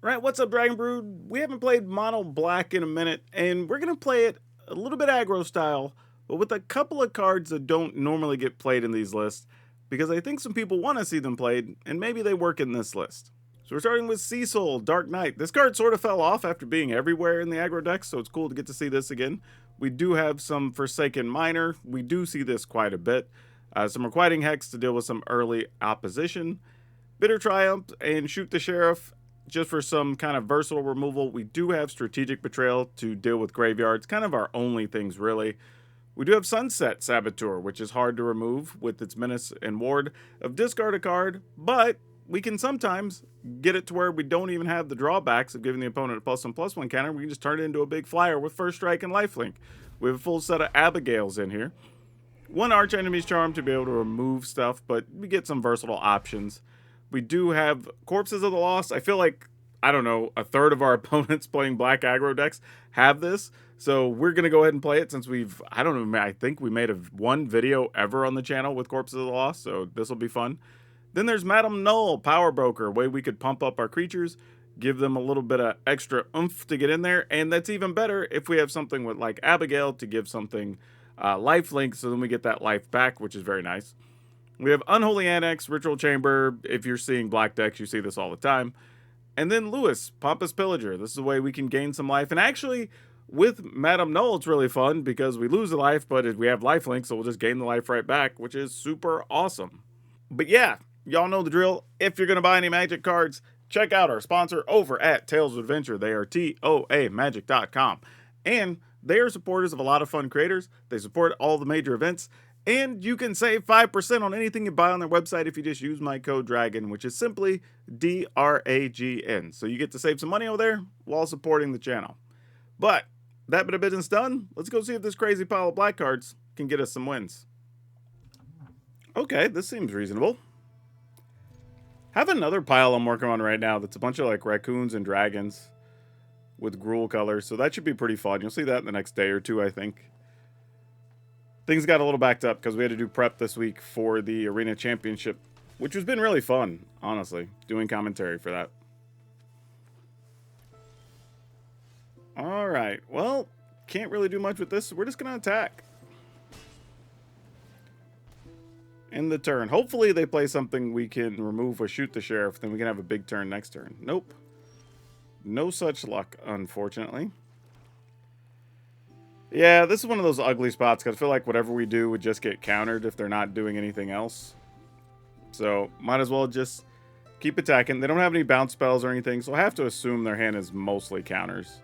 Right, what's up, Dragon Brood? We haven't played Mono Black in a minute, and we're going to play it a little bit aggro style, but with a couple of cards that don't normally get played in these lists, because I think some people want to see them played, and maybe they work in this list. So we're starting with Cecil, Dark Knight. This card sort of fell off after being everywhere in the aggro decks, so it's cool to get to see this again. We do have some Forsaken Miner. We do see this quite a bit. Some Requiting Hex to deal with some early opposition. Bitter Triumph and Shoot the Sheriff just for some kind of versatile removal. We do have Strategic Betrayal to deal with graveyards, kind of our only things really. We do have Sunset Saboteur, which is hard to remove with its menace and ward of discard a card, but we can sometimes get it to where we don't even have the drawbacks of giving the opponent a +1/+1 counter. We can just turn it into a big flyer with First Strike and Lifelink. We have a full set of Abigails in here. One Arch Enemy's Charm to be able to remove stuff, but we get some versatile options. We do have Corpses of the Lost. I feel like, I don't know, a third of our opponents playing Black Aggro decks have this. So we're going to go ahead and play it since I don't know, I think we made one video ever on the channel with Corpses of the Lost. So this will be fun. Then there's Madam Null, Power Broker, a way we could pump up our creatures, give them a little bit of extra oomph to get in there. And that's even better if we have something with like Abigail to give something lifelink. So then we get that life back, which is very nice. We have Unholy Annex, Ritual Chamber. If you're seeing black decks, you see this all the time. And then Lewis, Pompous Pillager. This is a way we can gain some life. And actually, with Madam Null, it's really fun because we lose a life, but we have lifelink, so we'll just gain the life right back, which is super awesome. But yeah, y'all know the drill. If you're going to buy any Magic cards, check out our sponsor over at Tales of Adventure. They are TOAMagic.com. And they are supporters of a lot of fun creators. They support all the major events. And you can save 5% on anything you buy on their website if you just use my code DRAGON, which is simply DRAGN. So you get to save some money over there while supporting the channel. But that bit of business done, let's go see if this crazy pile of black cards can get us some wins. Okay, this seems reasonable. Have another pile I'm working on right now that's a bunch of like raccoons and dragons with Gruul colors. So that should be pretty fun. You'll see that in the next day or two, I think. Things got a little backed up because we had to do prep this week for the Arena Championship, which has been really fun, honestly, doing commentary for that. All right, well, can't really do much with this, so we're just going to attack. In the turn. Hopefully they play something we can remove or shoot the sheriff, then we can have a big turn next turn. Nope. No such luck, unfortunately. Yeah, this is one of those ugly spots because I feel like whatever we do would just get countered if they're not doing anything else. So, might as well just keep attacking. They don't have any bounce spells or anything, so I have to assume their hand is mostly counters.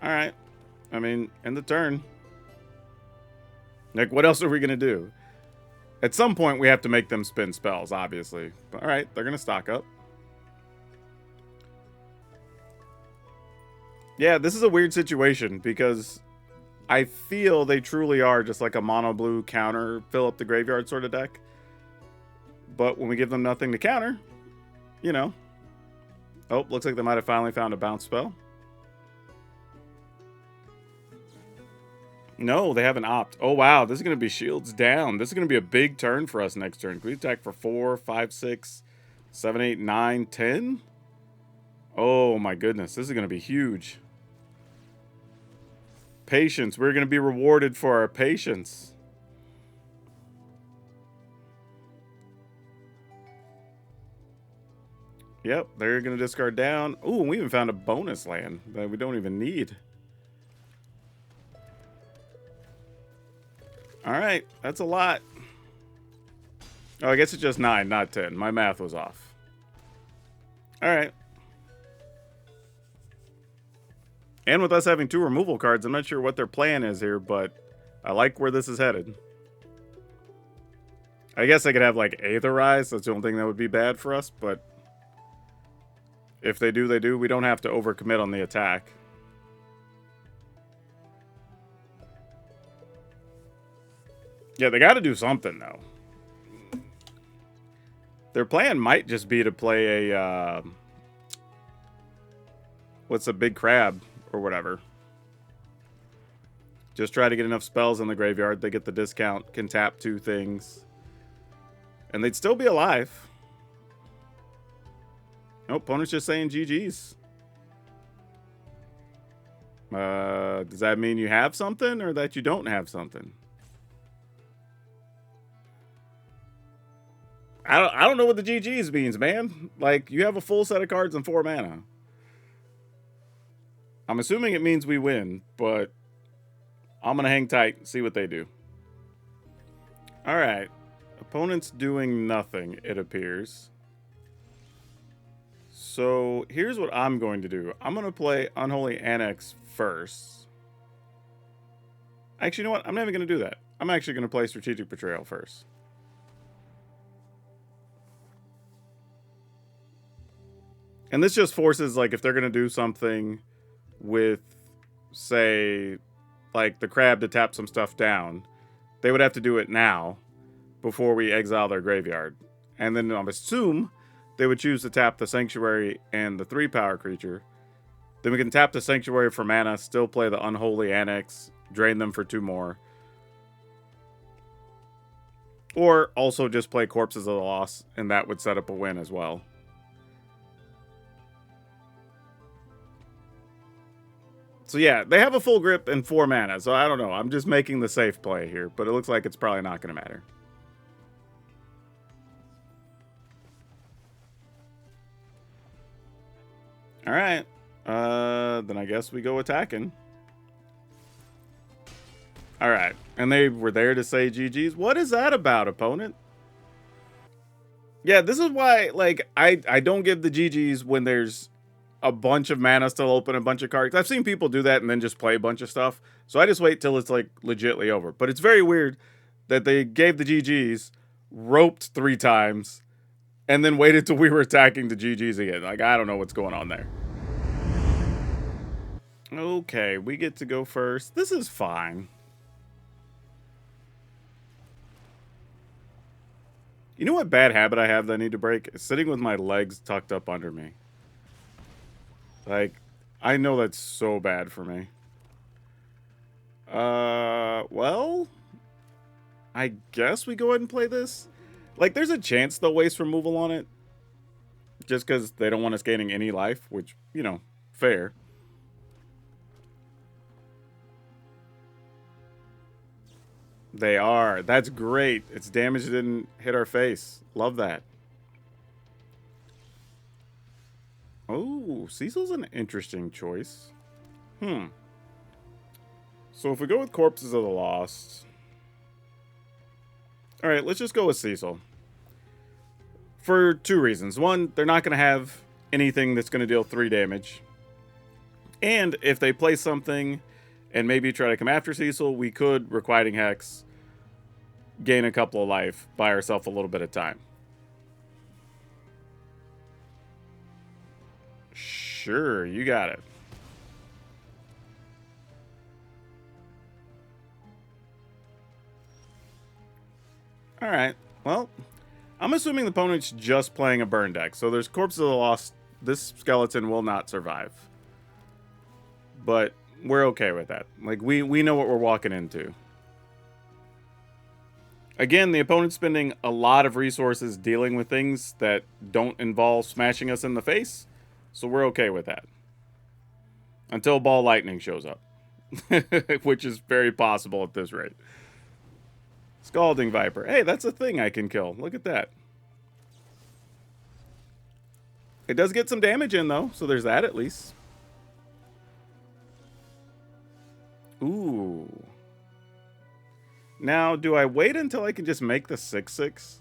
Alright. I mean, in the turn. Like, what else are we going to do? At some point, we have to make them spin spells, obviously. But, alright, they're going to stock up. Yeah, this is a weird situation because I feel they truly are just like a mono blue counter, fill up the graveyard sort of deck. But when we give them nothing to counter, you know. Oh, looks like they might have finally found a bounce spell. No, they haven't opt. Oh, wow. This is going to be shields down. This is going to be a big turn for us next turn. Can we attack for 4, 5, 6, 7, 8, 9, 10? Oh, my goodness. This is going to be huge. Patience. We're going to be rewarded for our patience. Yep, they're going to discard down. Ooh, we even found a bonus land that we don't even need. Alright, that's a lot. Oh, I guess it's just 9, not 10. My math was off. Alright. And with us having 2 removal cards, I'm not sure what their plan is here, but I like where this is headed. I guess I could have, like, Aetherize. That's the only thing that would be bad for us, but if they do, they do. We don't have to overcommit on the attack. Yeah, they got to do something, though. Their plan might just be to play a, what's a big crab or whatever. Just try to get enough spells in the graveyard. They get the discount, can tap 2 things. And they'd still be alive. Oh, opponent's just saying GG's. Does that mean you have something or that you don't have something? I don't know what the GG's means, man. Like, you have a full set of cards and 4 mana. I'm assuming it means we win, but I'm going to hang tight and see what they do. All right. Opponent's doing nothing, it appears. So here's what I'm going to do. I'm going to play Unholy Annex first. Actually, you know what? I'm not even going to do that. I'm actually going to play Strategic Betrayal first. And this just forces, like, if they're going to do something with, say, like the crab to tap some stuff down, they would have to do it now before we exile their graveyard. And then I assume they would choose to tap the Sanctuary and the 3-power creature. Then we can tap the Sanctuary for mana, still play the Unholy Annex, drain them for 2 more. Or also just play Corpses of the Lost, and that would set up a win as well. So yeah, they have a full grip and 4 mana, so I don't know. I'm just making the safe play here, but it looks like it's probably not going to matter. All right. Then I guess we go attacking. All right. And they were there to say GG's. What is that about, opponent? Yeah, this is why, like, I don't give the GG's when there's a bunch of mana still open, a bunch of cards. I've seen people do that and then just play a bunch of stuff. So I just wait till it's, like, legitly over. But it's very weird that they gave the GG's, roped 3 times, and then waited till we were attacking the GG's again. Like, I don't know what's going on there. Okay, we get to go first. This is fine. You know what bad habit I have that I need to break? Sitting with my legs tucked up under me. Like, I know that's so bad for me. Well, I guess we go ahead and play this. Like, there's a chance they'll waste removal on it. Just because they don't want us gaining any life, which, you know, fair. They are. That's great. It's damage didn't hit our face. Love that. Oh, Cecil's an interesting choice. So if we go with Corpses of the Lost... Alright, let's just go with Cecil. For 2 reasons. One, they're not going to have anything that's going to deal 3 damage. And if they play something and maybe try to come after Cecil, we could Requiting Hex, gain a couple of life, buy ourselves a little bit of time. Sure, you got it. Alright, well, I'm assuming the opponent's just playing a burn deck, so there's Corpses of the Lost. This skeleton will not survive. But we're okay with that. Like, we know what we're walking into. Again, the opponent's spending a lot of resources dealing with things that don't involve smashing us in the face, so we're okay with that. Until Ball Lightning shows up. Which is very possible at this rate. Scalding Viper. Hey, that's a thing I can kill. Look at that. It does get some damage in, though, so there's that at least. Ooh. Now, do I wait until I can just make the 6/6?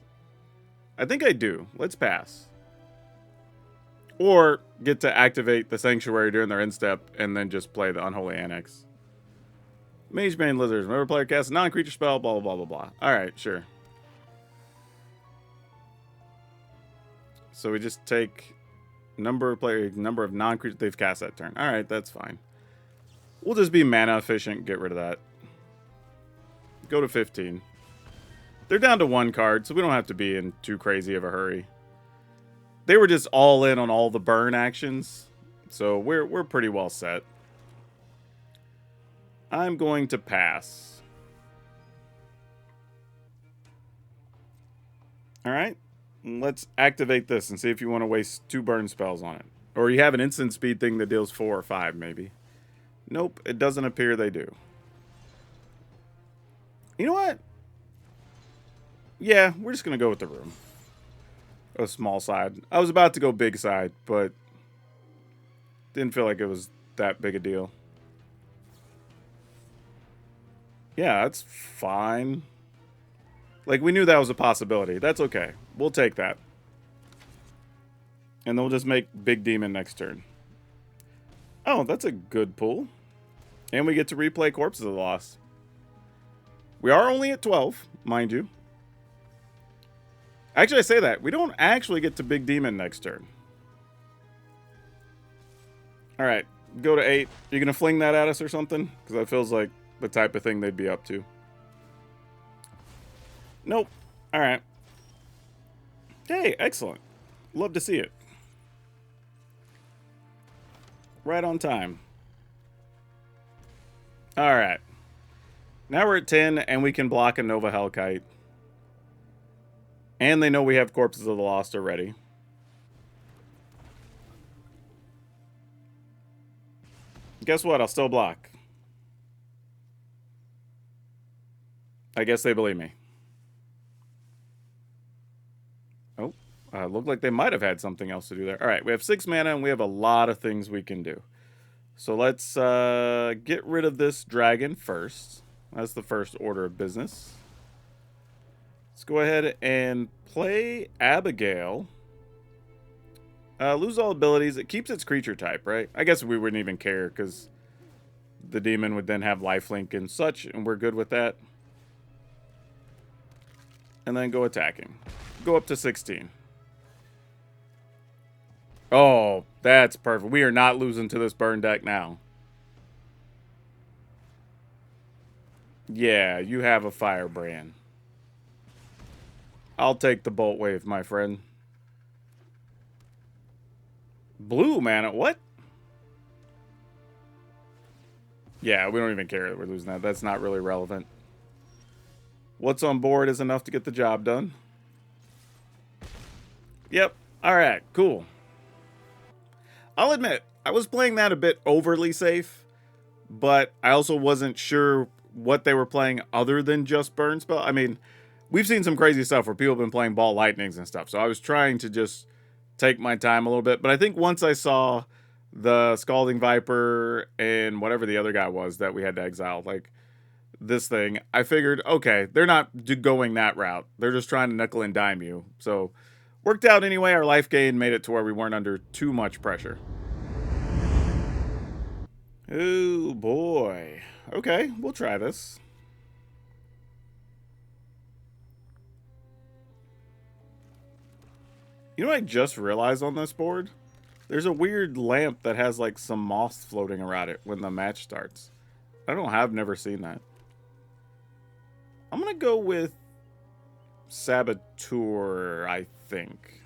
I think I do. Let's pass. Or get to activate the Sanctuary during their end step and then just play the Unholy Annex. Magebane Lizards. Remember, player casts a non-creature spell, blah, blah, blah, blah, blah. Alright, sure. So we just take number of non-creatures they've cast that turn. Alright, that's fine. We'll just be mana efficient, get rid of that. Go to 15. They're down to 1 card, so we don't have to be in too crazy of a hurry. They were just all in on all the burn actions, so we're pretty well set. I'm going to pass. All right. Let's activate this and see if you want to waste 2 burn spells on it. Or you have an instant speed thing that deals 4 or 5, maybe. Nope, it doesn't appear they do. You know what? Yeah, we're just going to go with the room. A small side. I was about to go big side, but didn't feel like it was that big a deal. Yeah, that's fine. Like, we knew that was a possibility. That's okay. We'll take that. And then we'll just make Big Demon next turn. Oh, that's a good pull. And we get to replay Corpses of the Lost. We are only at 12, mind you. Actually, I say that. We don't actually get to Big Demon next turn. Alright, go to 8. You gonna fling that at us or something? Because that feels like the type of thing they'd be up to. Nope. Alright. Hey, excellent. Love to see it. Right on time. Alright. Now we're at 10, and we can block a Nova Hellkite. And they know we have Corpses of the Lost already. Guess what? I'll still block. I guess they believe me. Oh, looked like they might have had something else to do there. All right, we have 6 mana, and we have a lot of things we can do. So let's get rid of this dragon first. That's the first order of business. Let's go ahead and play Abigail. Lose all abilities. It keeps its creature type, right? I guess we wouldn't even care because the demon would then have lifelink and such, and we're good with that. And then go attacking. Go up to 16. Oh, that's perfect. We are not losing to this burn deck now. Yeah, you have a firebrand. I'll take the bolt wave, my friend. Blue mana, what? Yeah, we don't even care that we're losing that. That's not really relevant. What's on board is enough to get the job done. Yep. All right, cool. I'll admit, I was playing that a bit overly safe, but I also wasn't sure what they were playing other than just burn spell. I mean, we've seen some crazy stuff where people have been playing ball lightnings and stuff, so I was trying to just take my time a little bit. But I think once I saw the Scalding Viper and whatever the other guy was that we had to exile, like this thing, I figured, okay, they're not going that route. They're just trying to nickel and dime you. So worked out anyway. Our life gain made it to where we weren't under too much pressure. Oh boy. Okay, we'll try this. You know what I just realized on this board? There's a weird lamp that has like some moss floating around it when the match starts. I don't know how I've never seen that. I'm going to go with Saboteur, I think.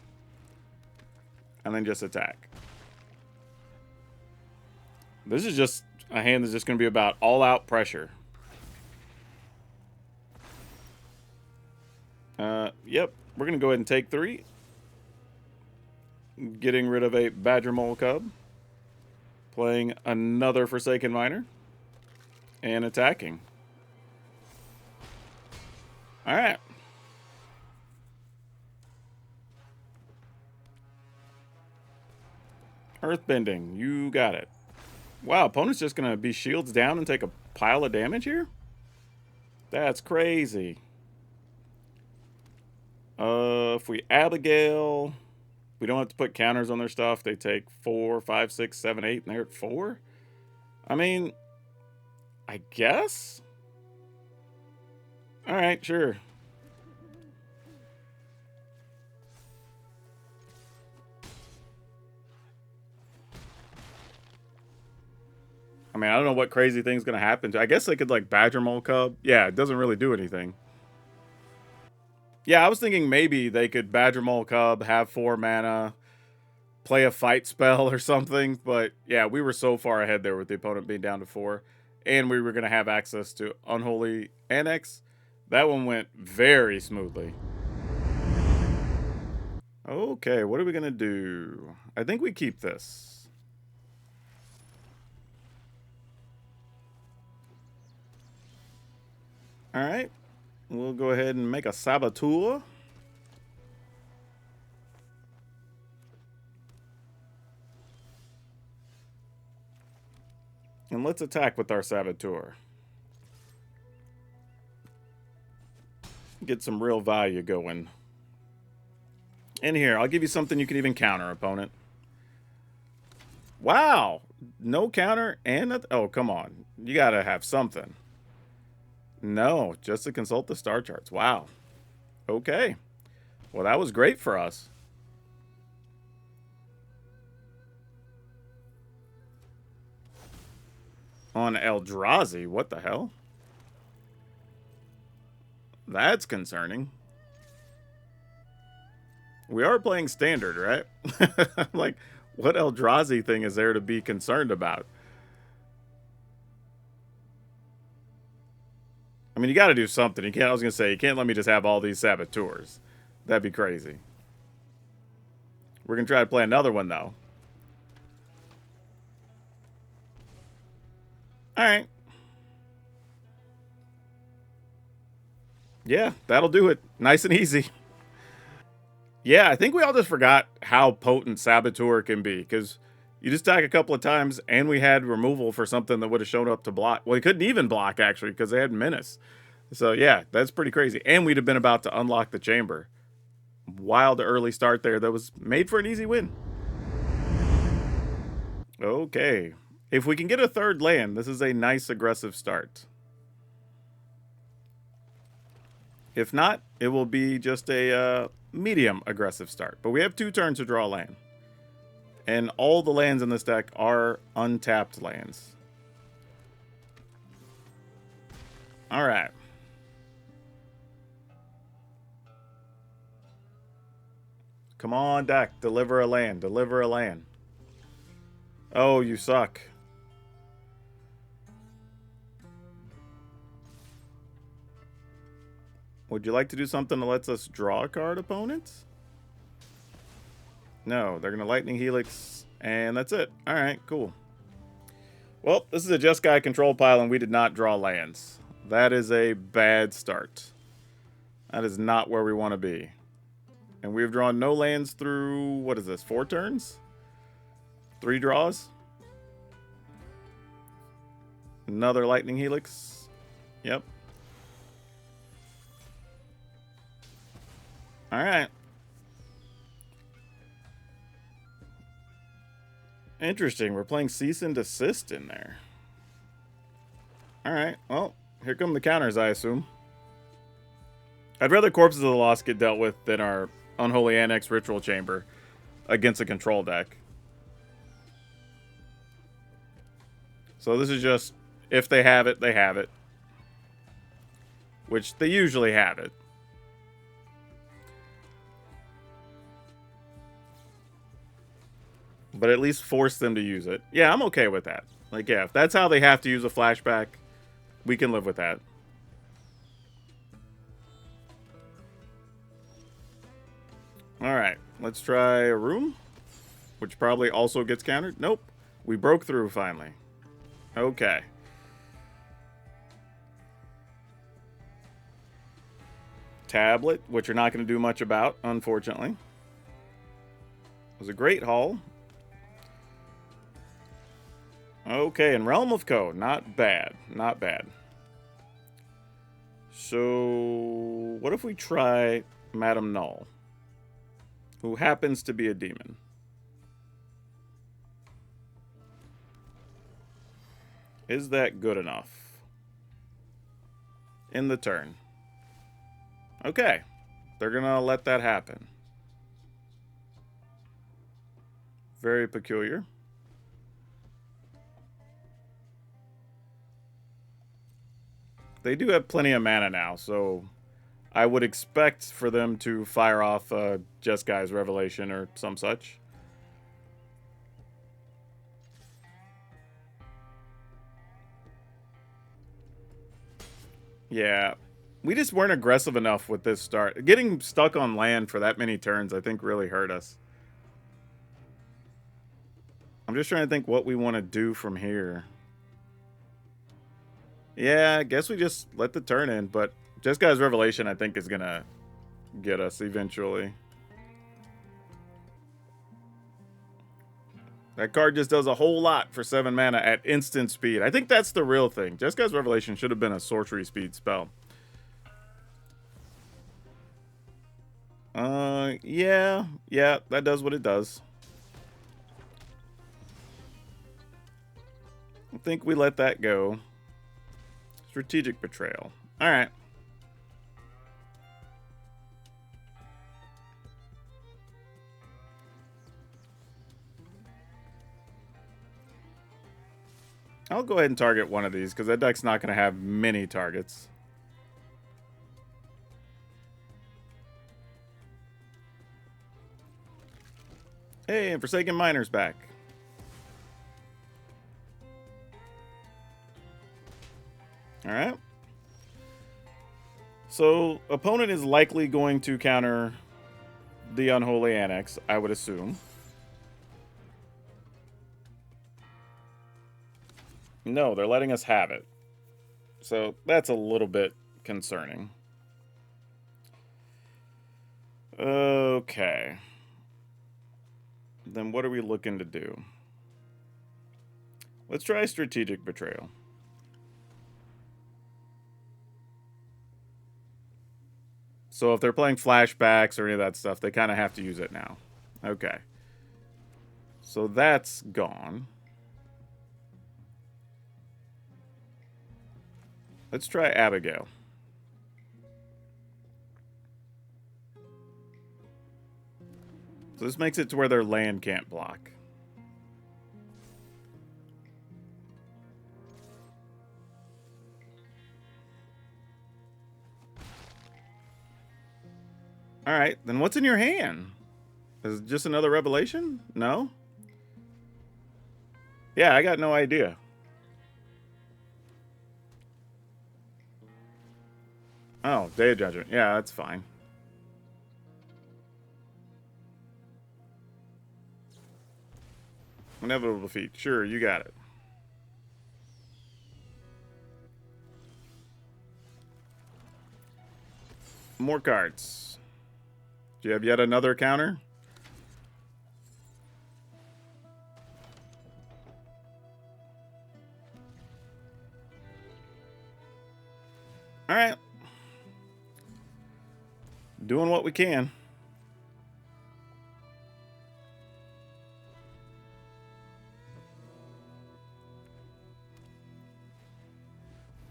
And then just attack. This is just a hand that's just going to be about all-out pressure. Yep. We're going to go ahead and take 3. Getting rid of a Badger Mole Cub. Playing another Forsaken Miner. And attacking. Alright. Earthbending. You got it. Wow, opponent's just going to be shields down and take a pile of damage here? That's crazy. If we Abigail, we don't have to put counters on their stuff. They take 4, 5, 6, 7, 8, and they're at 4. I mean, I guess? Alright, sure. I mean, I don't know what crazy thing's going to happen. I guess they could, like, Badger Mole Cub. Yeah, it doesn't really do anything. Yeah, I was thinking maybe they could Badger Mole Cub, have 4 mana, play a fight spell or something. But, yeah, we were so far ahead there with the opponent being down to 4. And we were going to have access to Unholy Annex. That one went very smoothly. Okay, what are we going to do? I think we keep this. All right. We'll go ahead and make a Saboteur. And let's attack with our Saboteur. Get some real value going. In here, I'll give you something you can even counter, opponent. Wow! No counter and... oh, come on. You gotta have something. No, just to consult the star charts. Wow. Okay. Well, that was great for us. On Eldrazi? What the hell? That's concerning. We are playing standard, right? Like, what Eldrazi thing is there to be concerned about? I mean, you got to do something. You can't. I was gonna say you can't let me just have all these Saboteurs. That'd be crazy. We're gonna try to play another one though. All right. Yeah, that'll do it. Nice and easy. Yeah, I think we all just forgot how potent Saboteur can be, because you just attack a couple of times, and we had removal for something that would have shown up to block. Well, he couldn't even block, actually, because they had Menace. So, yeah, that's pretty crazy. And we'd have been about to unlock the chamber. Wild early start there that was made for an easy win. Okay. If we can get a third land, this is a nice aggressive start. If not, it will be just a medium aggressive start. But we have 2 turns to draw land. And all the lands in this deck are untapped lands. Alright. Come on, deck. Deliver a land. Deliver a land. Oh, you suck. Would you like to do something that lets us draw a card, opponents? No, they're going to Lightning Helix, and that's it. All right, cool. Well, this is a Jeskai Control pile, and we did not draw lands. That is a bad start. That is not where we want to be. And we've drawn no lands through, what is this, 4 turns? 3 draws? Another Lightning Helix. Yep. Alright. Interesting. We're playing Cease and Desist in there. Alright. Well, here come the counters, I assume. I'd rather Corpses of the Lost get dealt with than our Unholy Annex Ritual Chamber against a control deck. So this is just, if they have it, they have it. Which they usually have it. But at least force them to use it. Yeah, I'm okay with that. Like, yeah, if that's how they have to use a flashback, we can live with that. Alright, let's try a room, which probably also gets countered. Nope, we broke through finally. Okay. Tablet, which you're not going to do much about, unfortunately. It was a great haul. Okay, and Realm of Co. Not bad. Not bad. So, what if we try Madame Null, who happens to be a demon? Is that good enough? In the turn. Okay. They're gonna let that happen. Very peculiar. They do have plenty of mana now, so I would expect for them to fire off Jeskai's Revelation or some such. Yeah. We just weren't aggressive enough with this start. Getting stuck on land for that many turns, I think, really hurt us. I'm just trying to think what we want to do from here. Yeah, I guess we just let the turn in, but Jeskai's Revelation, I think, is going to get us eventually. That card just does a whole lot for 7 mana at instant speed. I think that's the real thing. Jeskai's Revelation should have been a sorcery speed spell. Yeah, that does what it does. I think we let that go. Strategic Betrayal. All right. I'll go ahead and target one of these because that deck's not going to have many targets. Hey, and Forsaken Miner's back. Alright. So, opponent is likely going to counter the Unholy Annex, I would assume. No, they're letting us have it. So, that's a little bit concerning. Okay. Then what are we looking to do? Let's try Strategic Betrayal. So if they're playing flashbacks or any of that stuff, they kind of have to use it now. Okay. So that's gone. Let's try Abigail. So this makes it to where their land can't block. Alright, then what's in your hand? Is it just another Revelation? No? Yeah, I got no idea. Oh, Day of Judgment. Yeah, that's fine. Inevitable defeat. Sure, you got it. More cards. Do you have yet another counter? Alright. Doing what we can.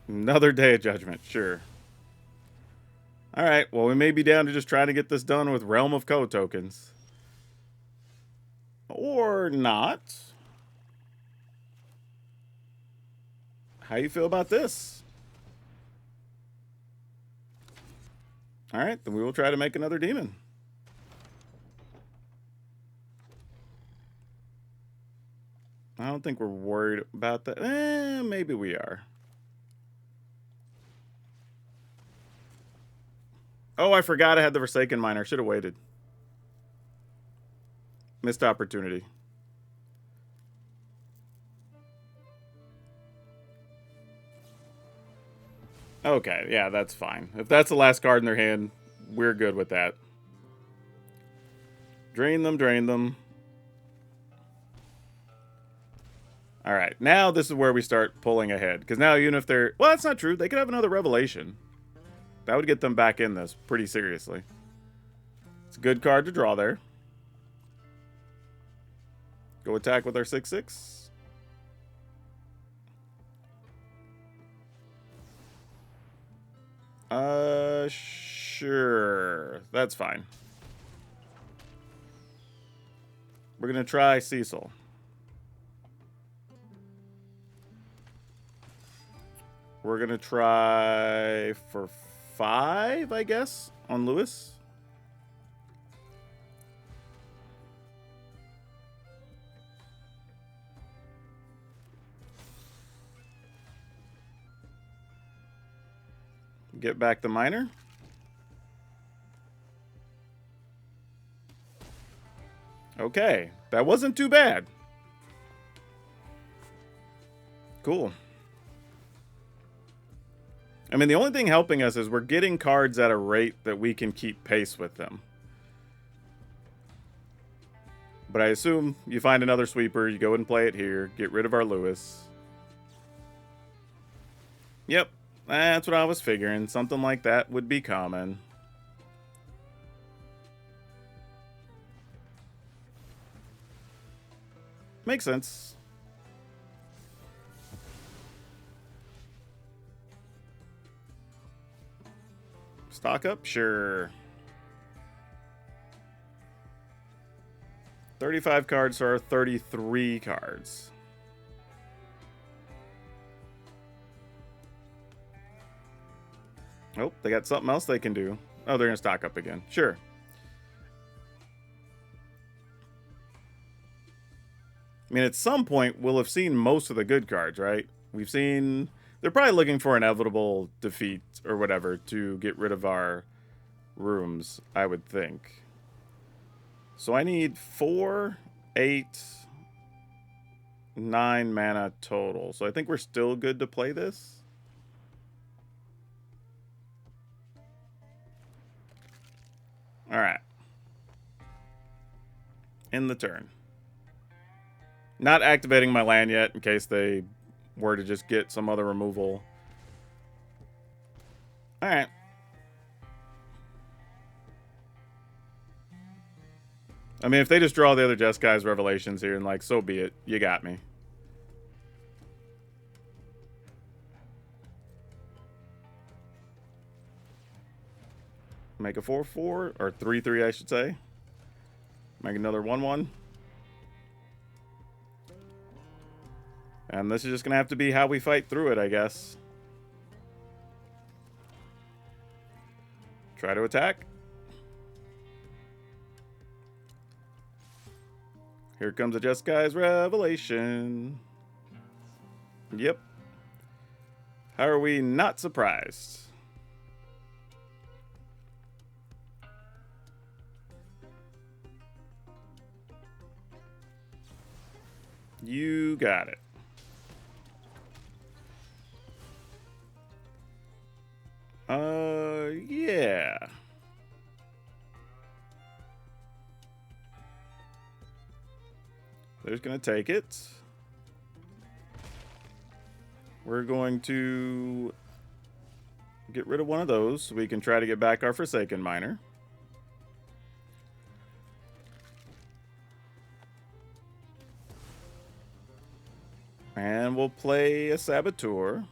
Another Day of Judgment, sure. Alright, well, we may be down to just trying to get this done with Realm of Code tokens. Or not. How you feel about this? Alright, then we will try to make another demon. I don't think we're worried about that. Maybe we are. Oh, I forgot I had the Forsaken Miner. Should have waited. Missed opportunity. Okay, yeah, that's fine. If that's the last card in their hand, we're good with that. Drain them, drain them. Alright, now this is where we start pulling ahead. Because now even if they're... Well, that's not true. They could have another Revelation. That would get them back in this pretty seriously. It's a good card to draw there. Go attack with our 6/6. Sure. That's fine. We're going to try Cecil. We're going to try for 5, I guess, on Lewis. Get back the miner. Okay, that wasn't too bad. Cool. I mean, the only thing helping us is we're getting cards at a rate that we can keep pace with them. But I assume you find another sweeper, you go and play it here, get rid of our Lewis. Yep, that's what I was figuring. Something like that would be common. Makes sense. Stock up? Sure. 35 cards are 33 cards. Oh, they got something else they can do. Oh, they're going to stock up again. Sure. I mean, at some point, we'll have seen most of the good cards, right? We've seen... They're probably looking for inevitable defeat or whatever to get rid of our rooms, I would think. So I need 4, 8, 9 mana total. So I think we're still good to play this. Alright. In the turn. Not activating my land yet in case they were to just get some other removal. Alright. I mean, if they just draw the other Jeskai's Revelations here, and like, so be it. You got me. Make a 4-4, or 3-3, I should say. Make another 1-1. And this is just going to have to be how we fight through it, I guess. Try to attack. Here comes a Jeskai's Revelation. Yep. How are we not surprised? You got it. Yeah. They're just gonna take it. We're going to get rid of one of those so we can try to get back our Forsaken Miner. And we'll play a Saboteur.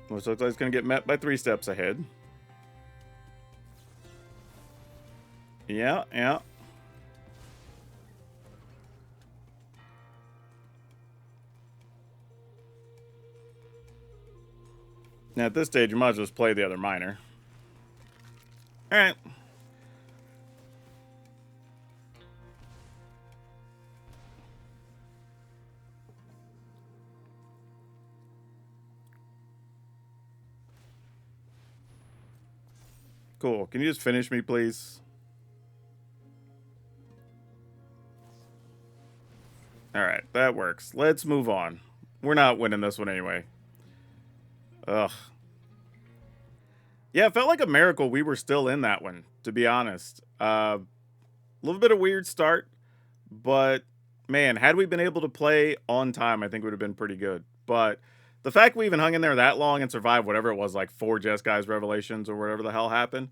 Which looks like it's going to get met by 3 steps ahead. Yeah, yeah. Now at this stage, you might as well just play the other miner. Alright. Cool. Can you just finish me, please? Alright, that works. Let's move on. We're not winning this one anyway. Ugh. Yeah, it felt like a miracle we were still in that one, to be honest. A little bit of weird start, but man, had we been able to play on time, I think it would have been pretty good. But the fact we even hung in there that long and survived whatever it was, like 4 Jeskai's Revelations or whatever the hell happened,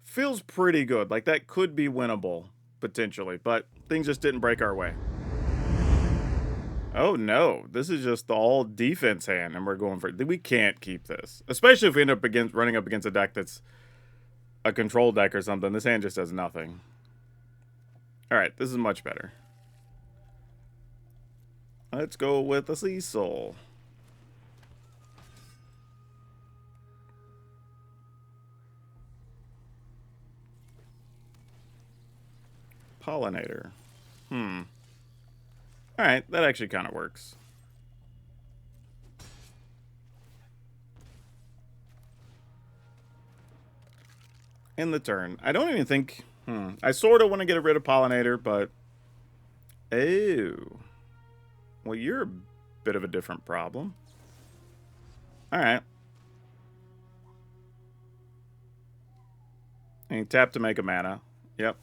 feels pretty good. Like, that could be winnable, potentially, but things just didn't break our way. Oh no, this is just the all defense hand, and we're going for it. We can't keep this. Especially if we end up running up against a deck that's a control deck or something. This hand just does nothing. Alright, this is much better. Let's go with the Cecil. Pollinator. Alright, that actually kind of works. in the turn. I don't even think... I sort of want to get rid of Pollinator, but... Oh. Well, you're a bit of a different problem. Alright. And you tap to make a mana. Yep.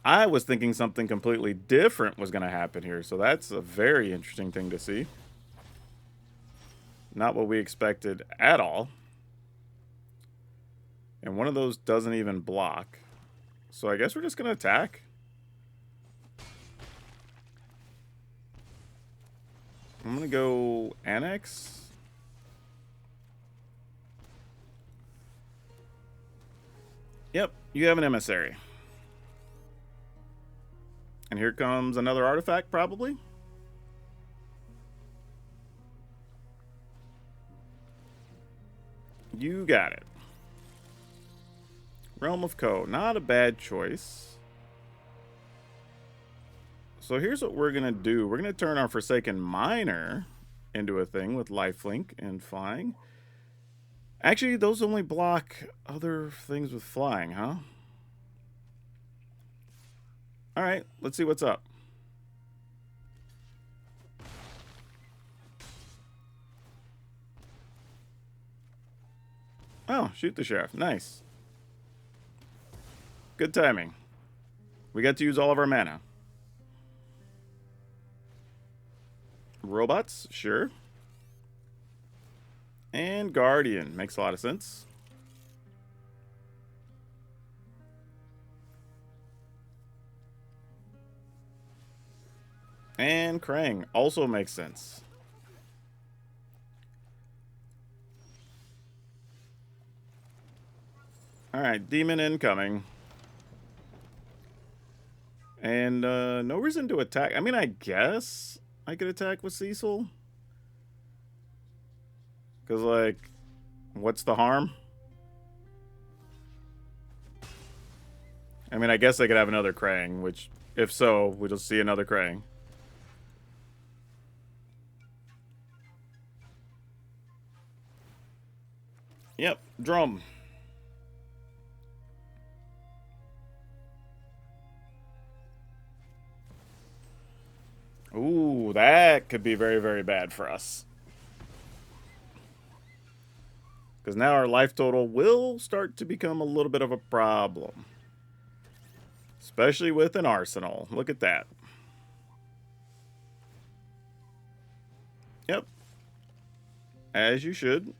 I was thinking something completely different was going to happen here, so that's a very interesting thing to see. Not what we expected at all. And one of those doesn't even block. So I guess we're just going to attack. I'm going to go Annex. Yep, you have an Emissary. And here comes another artifact, probably. You got it. Realm of Co. Not a bad choice. So here's what we're going to do. We're going to turn our Forsaken Miner into a thing with lifelink and flying. Actually, those only block other things with flying, huh? Alright, let's see what's up. Oh, shoot the sheriff. Nice. Good timing. We got to use all of our mana. Robots, sure. And Guardian. Makes a lot of sense. And Krang. Also makes sense. Alright, Demon incoming. And no reason to attack. I mean, I guess I could attack with Cecil. Because, like, what's the harm? I mean, I guess I could have another Krang, which, if so, we'll just see another Krang. Yep, drum. Ooh, that could be very, very bad for us. Because now our life total will start to become a little bit of a problem. Especially with an arsenal. Look at that. Yep. As you should.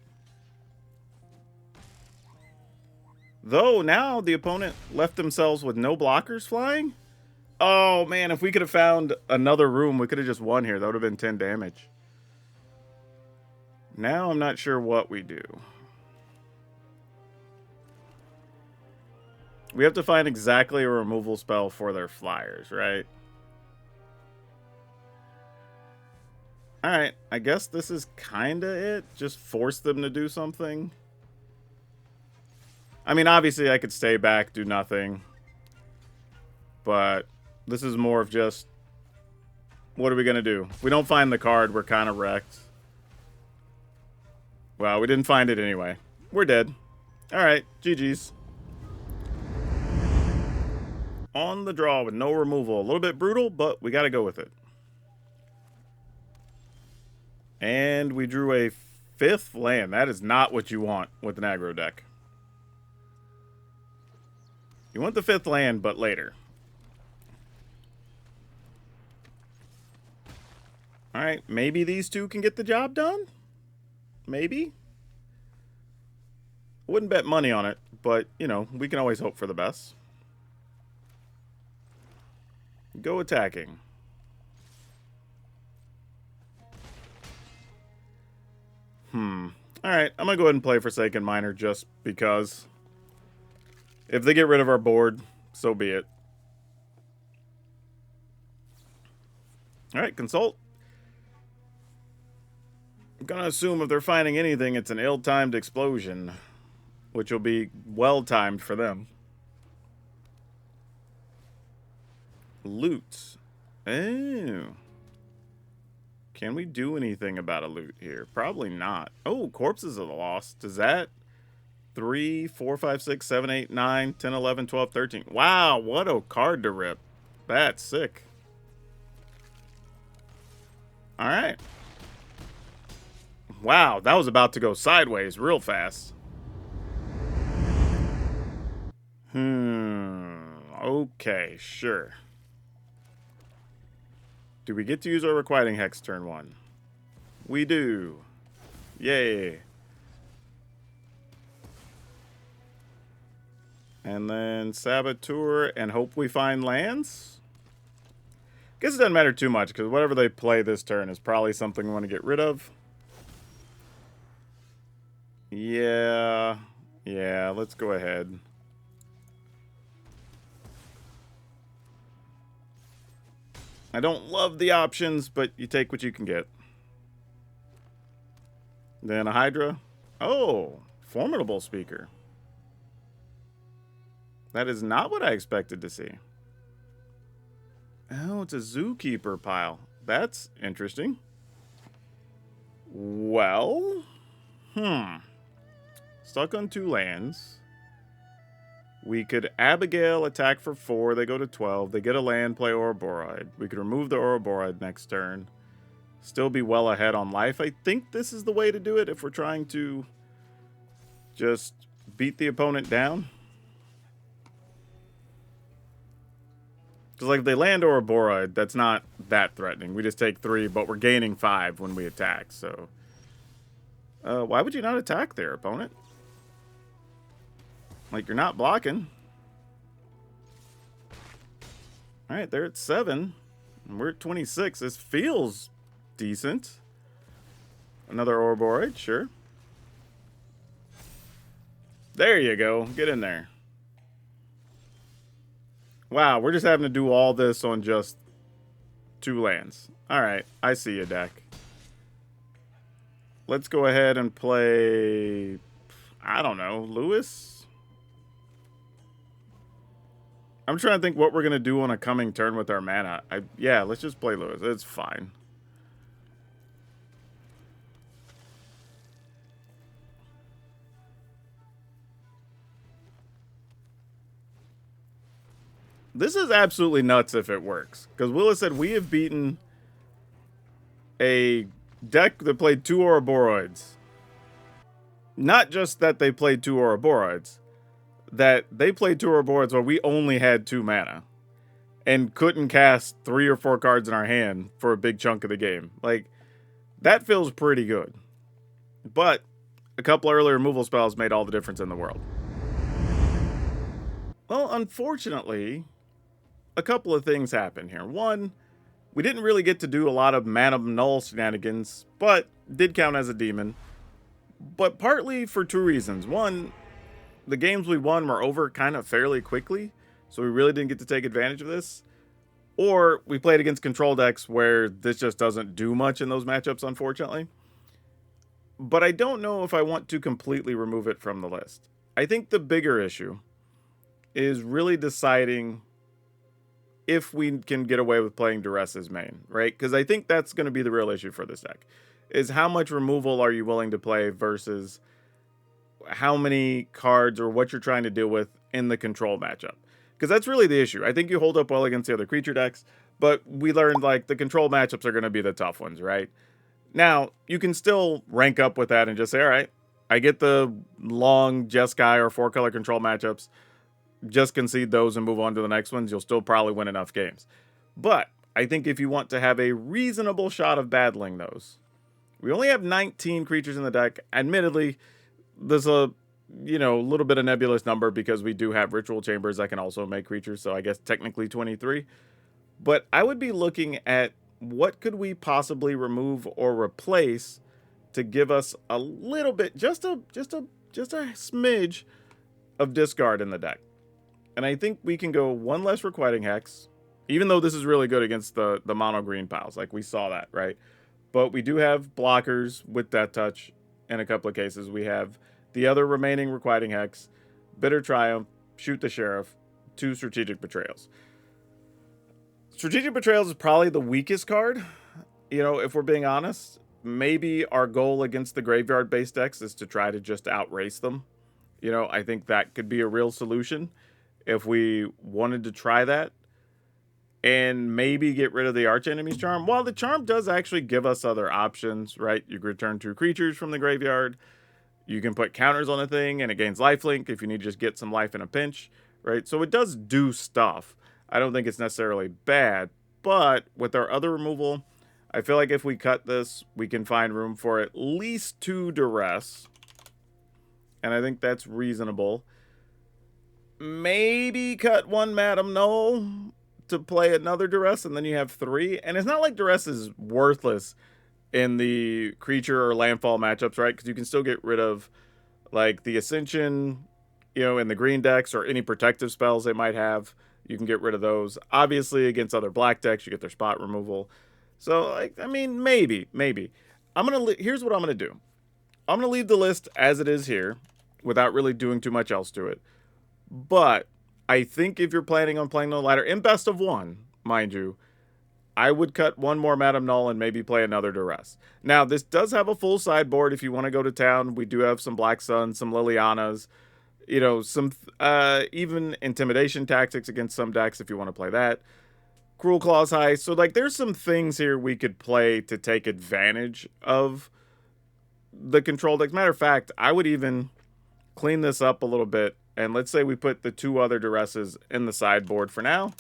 Though now the opponent left themselves with no blockers flying. Oh man, if we could have found another room, we could have just won here. That would have been 10 damage. Now I'm not sure what we do. We have to find exactly a removal spell for their flyers, right? Alright, I guess this is kinda it. Just force them to do something. I mean, obviously I could stay back, do nothing. But this is more of just, what are we gonna do? If we don't find the card, we're kind of wrecked. Well, we didn't find it anyway. We're dead. Alright, GG's. On the draw with no removal. A little bit brutal, but we gotta go with it. And we drew a 5th land. That is not what you want with an aggro deck. You want the 5th land, but later. Alright, maybe these two can get the job done? Maybe? Wouldn't bet money on it, but, you know, we can always hope for the best. Go attacking. Alright, I'm going to go ahead and play Forsaken Miner just because. If they get rid of our board, so be it. Alright, consult. I'm going to assume if they're finding anything, it's an ill-timed explosion. Which will be well-timed for them. Loot. Oh. Can we do anything about a loot here? Probably not. Oh, corpses of the lost. Does that 3, 4, 5, 6, 7, 8, 9, 10, 11, 12, 13. Wow, what a card to rip. That's sick. All right. Wow, that was about to go sideways real fast. Okay, sure. Do we get to use our Requiting Hex turn 1? We do. Yay. And then Saboteur and hope we find lands? Guess it doesn't matter too much, because whatever they play this turn is probably something we want to get rid of. Yeah, let's go ahead. I don't love the options, but you take what you can get. Then a Hydra. Oh, Formidable Speaker. That is not what I expected to see. Oh, it's a Zookeeper pile. That's interesting. Well, stuck on 2 lands. We could Abigail attack for 4. They go to 12. They get a land, play Ouroboride. We could remove the Ouroboride next turn. Still be well ahead on life. I think this is the way to do it if we're trying to just beat the opponent down. Because like if they land Ouroboride, that's not that threatening. We just take 3, but we're gaining 5 when we attack. So why would you not attack there, opponent? Like, you're not blocking. All right, they're at 7. And we're at 26. This feels decent. Another Ouroboride, sure. There you go. Get in there. Wow, we're just having to do all this on just 2 lands. All right, I see you, deck. Let's go ahead and play, I don't know, Lewis? I'm trying to think what we're going to do on a coming turn with our mana. Yeah, let's just play Lewis. It's fine. This is absolutely nuts if it works. Because Willis said we have beaten a deck that played 2 Ouroborioids. Not just that they played 2 Ouroborioids. That they played 2 Ouroborioids where we only had 2 mana. And couldn't cast 3 or 4 cards in our hand for a big chunk of the game. Like, that feels pretty good. But a couple early removal spells made all the difference in the world. Well, unfortunately, a couple of things happened here. One, we didn't really get to do a lot of mana null shenanigans, but did count as a demon. But partly for 2 reasons. One, the games we won were over kind of fairly quickly, so we really didn't get to take advantage of this. Or we played against control decks where this just doesn't do much in those matchups, unfortunately. But I don't know if I want to completely remove it from the list. I think the bigger issue is really deciding if we can get away with playing Duress as main, right? Because I think that's going to be the real issue for this deck, is how much removal are you willing to play versus how many cards or what you're trying to deal with in the control matchup. Because that's really the issue. I think you hold up well against the other creature decks, but we learned like the control matchups are going to be the tough ones, right? Now, you can still rank up with that and just say, all right, I get the long Jeskai or 4-color control matchups. Just concede those and move on to the next ones. You'll still probably win enough games. But I think if you want to have a reasonable shot of battling those, we only have 19 creatures in the deck. Admittedly, there's a little bit of nebulous number because we do have ritual chambers that can also make creatures. So I guess technically 23. But I would be looking at what could we possibly remove or replace to give us a little bit, just a smidge of discard in the deck. And I think we can go 1 less Requiting Hex, even though this is really good against the mono green piles. Like we saw that, right? But we do have blockers with Death Touch in a couple of cases. We have the other remaining Requiting Hex, Bitter Triumph, Shoot the Sheriff, 2 Strategic Betrayals. Strategic Betrayals is probably the weakest card, if we're being honest. Maybe our goal against the graveyard-based decks is to try to just outrace them. You know, I think that could be a real solution if we wanted to try that. And maybe get rid of the Archenemy's Charm. While the Charm does actually give us other options, right? You can return 2 creatures from the graveyard. You can put counters on a thing, and it gains lifelink if you need to just get some life in a pinch, right? So it does do stuff. I don't think it's necessarily bad, but with our other removal, I feel like if we cut this, we can find room for at least 2 Duress. And I think that's reasonable. Maybe cut 1 Madam Null to play another Duress, and then you have 3. And it's not like Duress is worthless in the creature or landfall matchups, right? Because you can still get rid of, like, the Ascension, you know, in the green decks, or any protective spells they might have. You can get rid of those. Obviously, against other black decks, you get their spot removal. So, like, I mean, maybe. Here's what I'm gonna do. I'm gonna leave the list as it is here, without really doing too much else to it. But I think if you're planning on playing the ladder in best of 1, mind you, I would cut 1 more Madam Null and maybe play another Duress. Now, this does have a full sideboard if you want to go to town. We do have some Black Suns, some Lilianas, you know, some even Intimidation Tactics against some decks if you want to play that. Cruel Claws High. So, like, there's some things here we could play to take advantage of the control decks. Matter of fact, I would even clean this up a little bit. And let's say we put the 2 other Duresses in the sideboard for now.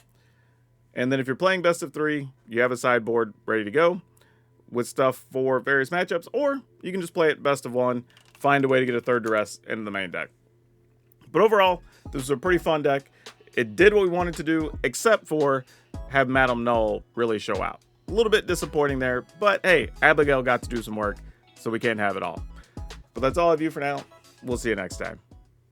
And then if you're playing best of 3, you have a sideboard ready to go with stuff for various matchups. Or you can just play it best of 1, find a way to get a 3rd Duress into the main deck. But overall, this was a pretty fun deck. It did what we wanted to do, except for have Madam Null really show out. A little bit disappointing there, but hey, Abigail got to do some work, so we can't have it all. But that's all I have you for now. We'll see you next time.